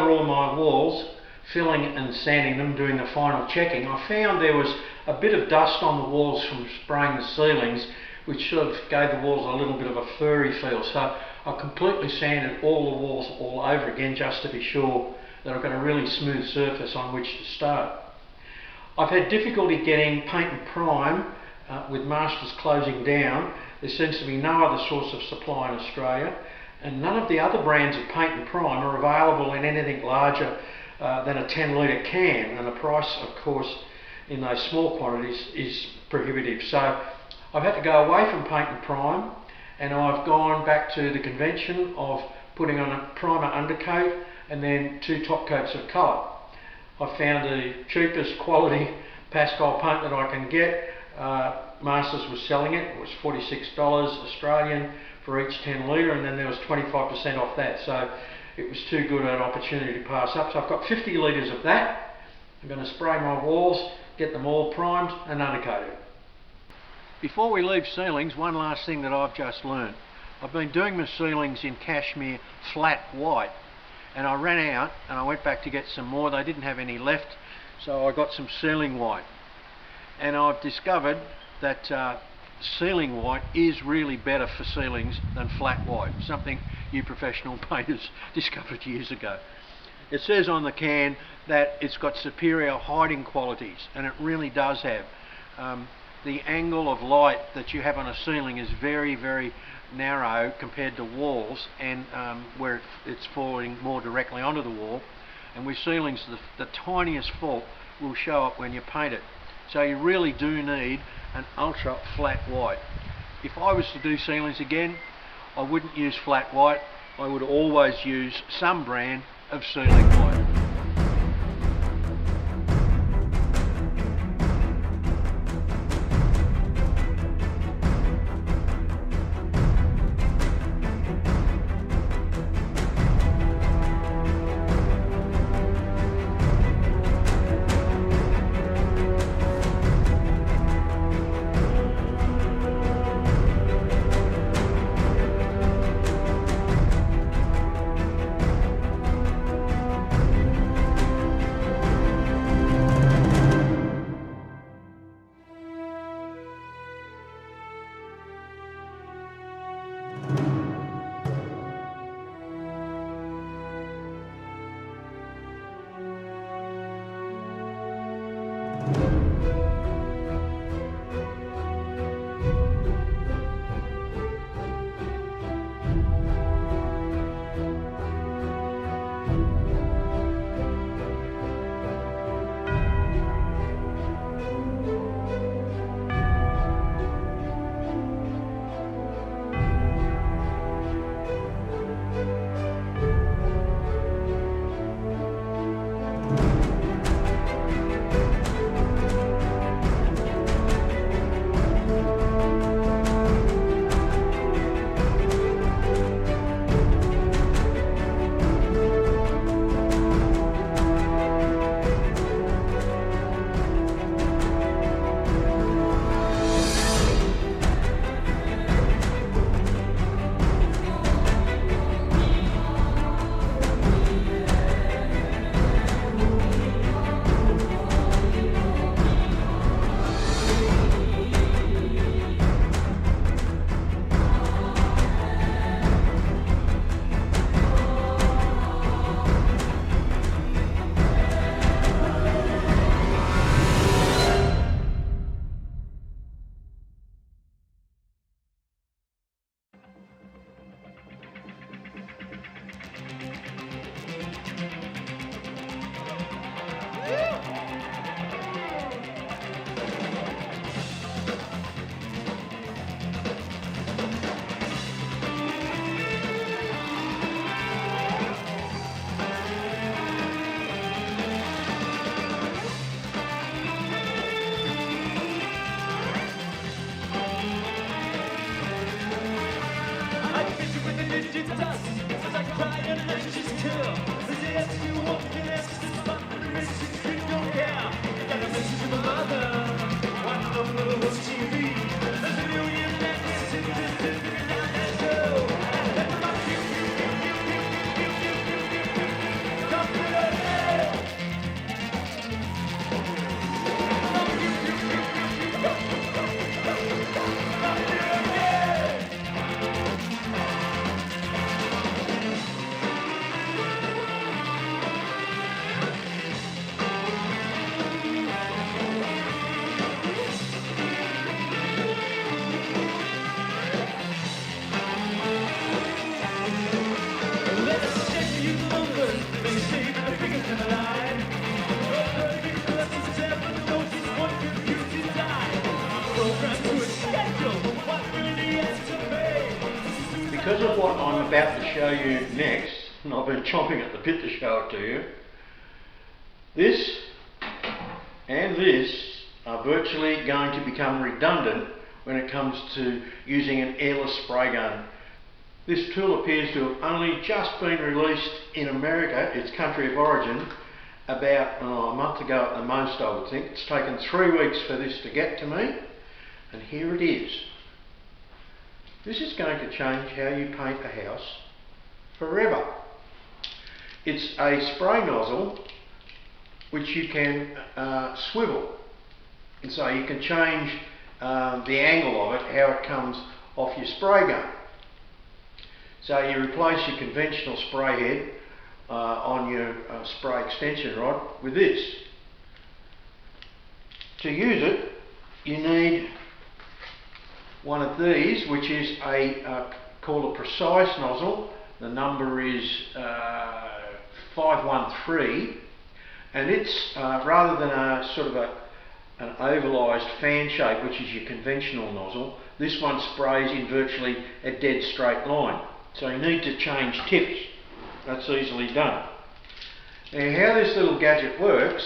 over all my walls, filling and sanding them, doing the final checking, I found there was a bit of dust on the walls from spraying the ceilings, which sort of gave the walls a little bit of a furry feel. So I completely sanded all the walls all over again just to be sure that I've got a really smooth surface on which to start. I've had difficulty getting paint and prime with Masters closing down. There seems to be no other source of supply in Australia, and none of the other brands of paint and prime are available in anything larger than a 10-litre can, and the price, of course, in those small quantities is prohibitive. So I've had to go away from paint and prime, and I've gone back to the convention of putting on a primer undercoat and then 2 top coats of colour. I found the cheapest quality Pascal paint that I can get. Masters was selling it. It was $46 Australian for each 10 litre, and then there was 25% off that. So it was too good an opportunity to pass up. So I've got 50 litres of that. I'm going to spray my walls, get them all primed and undercoated. Before we leave ceilings, one last thing that I've just learned. I've been doing my ceilings in cashmere flat white, and I ran out and I went back to get some more. They didn't have any left, so I got some ceiling white. And I've discovered that ceiling white is really better for ceilings than flat white, something you professional painters discovered years ago. It says on the can that it's got superior hiding qualities, and it really does have. The angle of light that you have on a ceiling is very, very narrow compared to walls, and where it's falling more directly onto the wall. And with ceilings, the tiniest fault will show up when you paint it. So you really do need an ultra flat white. If I was to do ceilings again, I wouldn't use flat white. I would always use some brand of ceiling white. Because of what I'm about to show you next, and I've been chomping at the bit to show it to you, this and this are virtually going to become redundant when it comes to using an airless spray gun. This tool appears to have only just been released in America, its country of origin, about a month ago at the most, I would think. It's taken 3 weeks for this to get to me, and here it is. This is going to change how you paint a house forever. It's a spray nozzle which you can swivel, and so you can change the angle of it, how it comes off your spray gun. So you replace your conventional spray head on your spray extension rod with this. To use it, you need one of these, which is called a precise nozzle. The number is 513, and it's rather than a sort of an ovalised fan shape, which is your conventional nozzle, this one sprays in virtually a dead straight line. So you need to change tips. That's easily done. Now, how this little gadget works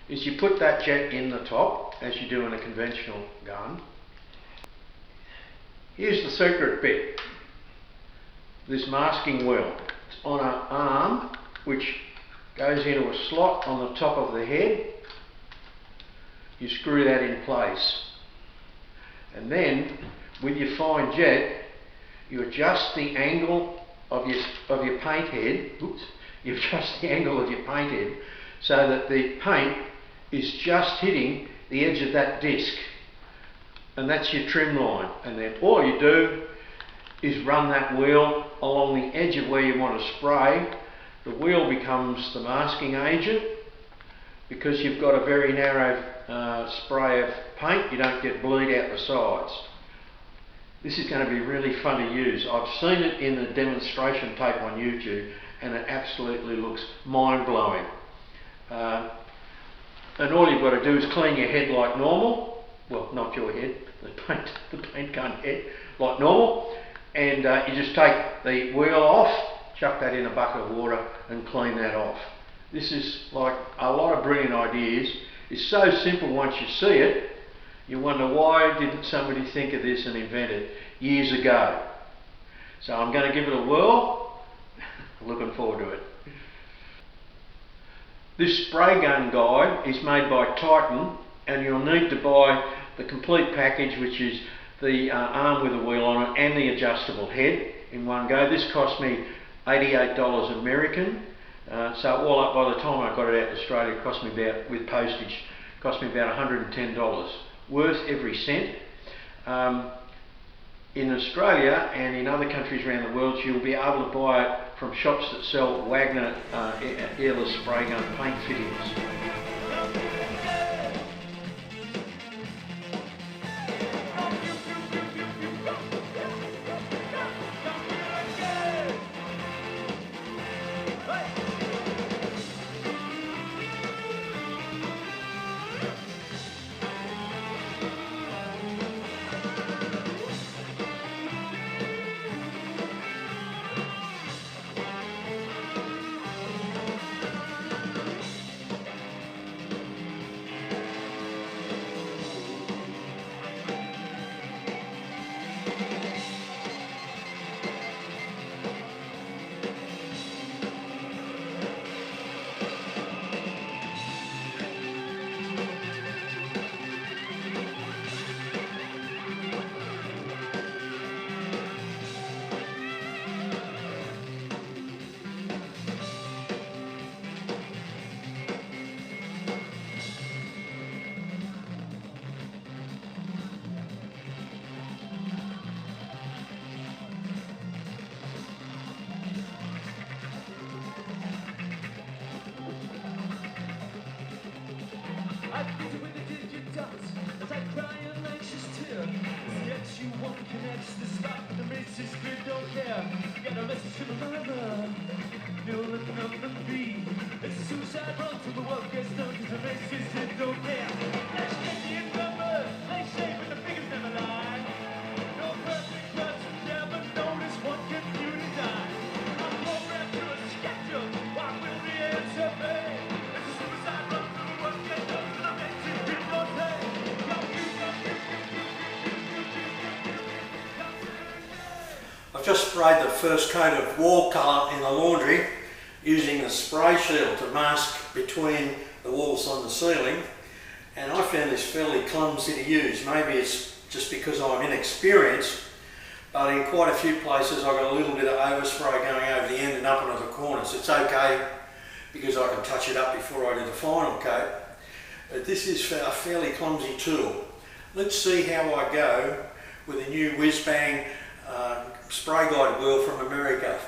is you put that jet in the top, as you do in a conventional gun. Here's the secret bit. This masking wheel. It's on an arm which goes into a slot on the top of the head. You screw that in place. And then, with your fine jet, you adjust the angle of your paint head. Oops. You adjust the angle of your paint head so that the paint is just hitting the edge of that disc. And that's your trim line, and then all you do is run that wheel along the edge of where you want to spray. The wheel becomes the masking agent. Because you've got a very narrow spray of paint, you don't get bleed out the sides. This is going to be really fun to use. I've seen it in the demonstration tape on YouTube, and it absolutely looks mind-blowing. And all you've got to do is clean your head like normal. Well, not your head, the paint gun head, like normal, and you just take the wheel off, chuck that in a bucket of water and clean that off. This is like a lot of brilliant ideas. It's so simple once you see it, you wonder why didn't somebody think of this and invent it years ago. So I'm going to give it a whirl. Looking forward to it. This spray gun guide is made by Titan, and you'll need to buy the complete package, which is the arm with a wheel on it and the adjustable head in one go. This cost me $88 American, so all up by the time I got it out to Australia, it cost me about, with postage, cost me about $110. Worth every cent. In Australia and in other countries around the world, you'll be able to buy it from shops that sell Wagner airless spray gun paint fittings. The spot, the race is good, don't care. Gotta listen to the mother. You're looking up the I've just sprayed the first coat of wall colour in the laundry using the spray shield to mask between the walls on the ceiling, and I found this fairly clumsy to use. Maybe it's just because I'm inexperienced, but in quite a few places I've got a little bit of overspray going over the end and up into the corners. It's okay because I can touch it up before I do the final coat, but this is a fairly clumsy tool. Let's see how I go with a new whiz-bang spray guide wheel from America.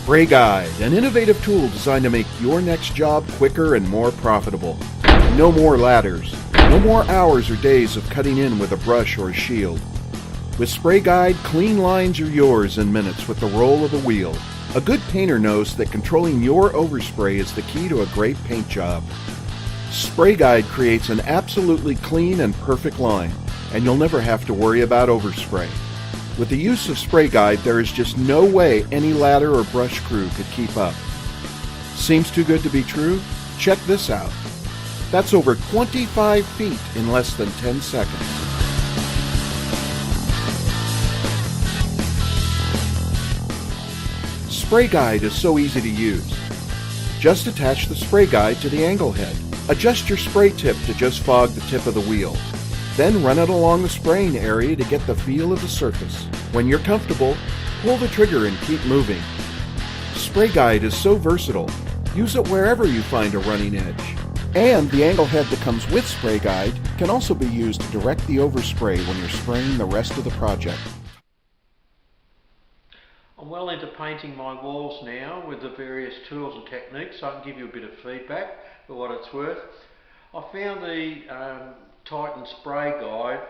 Spray Guide, an innovative tool designed to make your next job quicker and more profitable. No more ladders, no more hours or days of cutting in with a brush or a shield. With Spray Guide, clean lines are yours in minutes with the roll of the wheel. A good painter knows that controlling your overspray is the key to a great paint job. Spray Guide creates an absolutely clean and perfect line, and you'll never have to worry about overspray. With the use of Spray Guide, there is just no way any ladder or brush crew could keep up. Seems too good to be true? Check this out. That's over 25 feet in less than 10 seconds. Spray Guide is so easy to use. Just attach the Spray Guide to the angle head. Adjust your spray tip to just fog the tip of the wheel. Then run it along the spraying area to get the feel of the surface. When you're comfortable, pull the trigger and keep moving. Spray Guide is so versatile. Use it wherever you find a running edge. And the angle head that comes with Spray Guide can also be used to direct the overspray when you're spraying the rest of the project. I'm well into painting my walls now with the various tools and techniques, so I can give you a bit of feedback for what it's worth. I found the Titan Spray Guide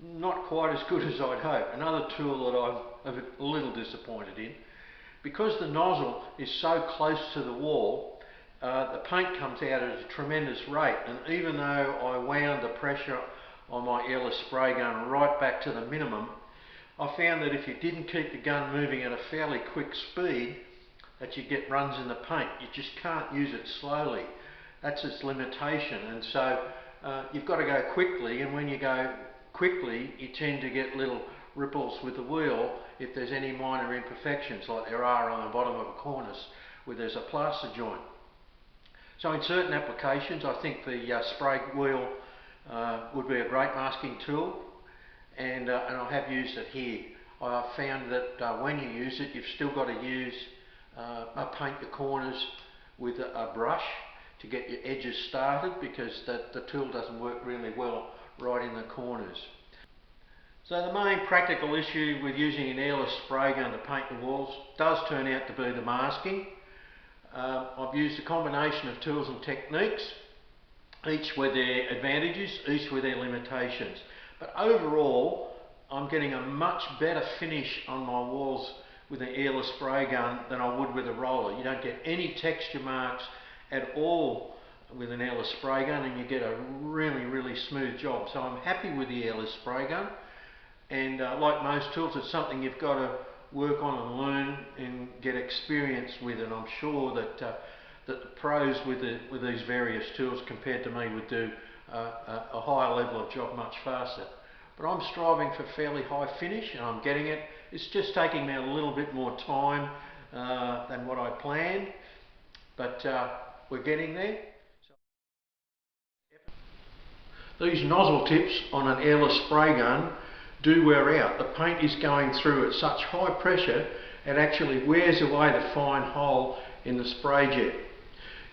not quite as good as I'd hoped. Another tool that I'm a little disappointed in. Because the nozzle is so close to the wall, the paint comes out at a tremendous rate, and even though I wound the pressure on my Airless Spray Gun right back to the minimum, I found that if you didn't keep the gun moving at a fairly quick speed, that you get runs in the paint. You just can't use it slowly. That's its limitation, and so you've got to go quickly, and when you go quickly you tend to get little ripples with the wheel if there's any minor imperfections like there are on the bottom of a cornice where there's a plaster joint. So in certain applications I think the spray wheel would be a great masking tool, and I have used it here. I found that when you use it, you've still got to use paint the corners with a brush to get your edges started, because the tool doesn't work really well right in the corners. So the main practical issue with using an airless spray gun to paint the walls does turn out to be the masking. I've used a combination of tools and techniques, each with their advantages, each with their limitations. But overall, I'm getting a much better finish on my walls with an airless spray gun than I would with a roller. You don't get any texture marks at all with an airless spray gun, and you get a really smooth job. So I'm happy with the airless spray gun, and like most tools, it's something you've got to work on and learn and get experience with, and I'm sure that the pros with these various tools compared to me would do a higher level of job much faster. But I'm striving for fairly high finish, and I'm getting it. It's just taking me a little bit more time than what I planned, but we're getting there. These nozzle tips on an airless spray gun do wear out. The paint is going through at such high pressure it actually wears away the fine hole in the spray jet.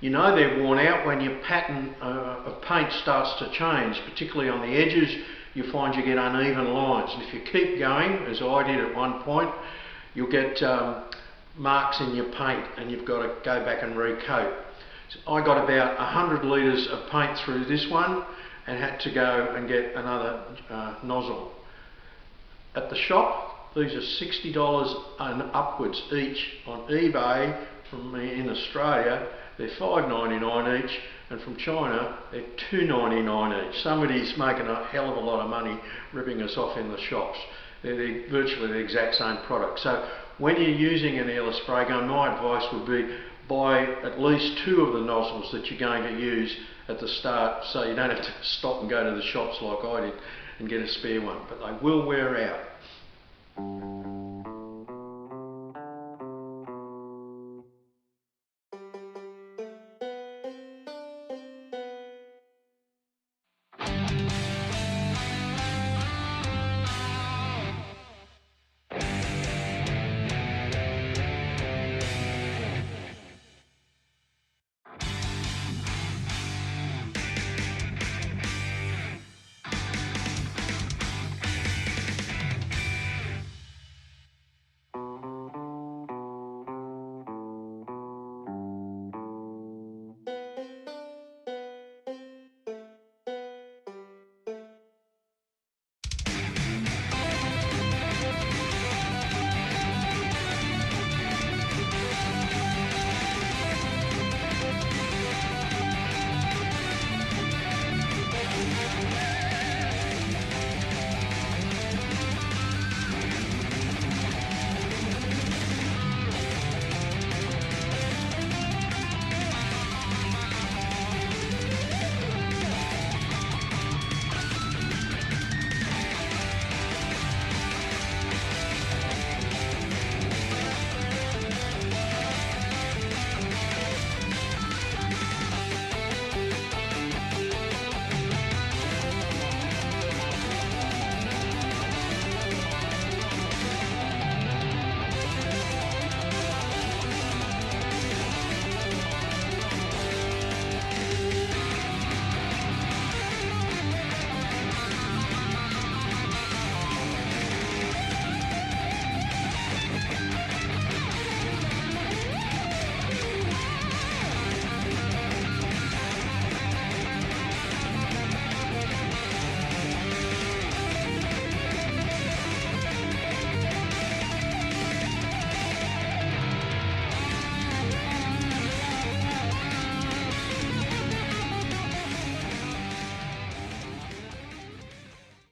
You know they're worn out when your pattern of paint starts to change, particularly on the edges. You find you get uneven lines, and if you keep going, as I did at one point, you'll get marks in your paint and you've got to go back and recoat. So I got about 100 litres of paint through this one and had to go and get another nozzle. At the shop, these are $60 and upwards each. On eBay from in Australia, they're $5.99 each, and from China, they're $2.99 each. Somebody's making a hell of a lot of money ripping us off in the shops. They're virtually the exact same product. So when you're using an airless spray gun, my advice would be buy at least 2 of the nozzles that you're going to use at the start, so you don't have to stop and go to the shops like I did and get a spare one, but they will wear out.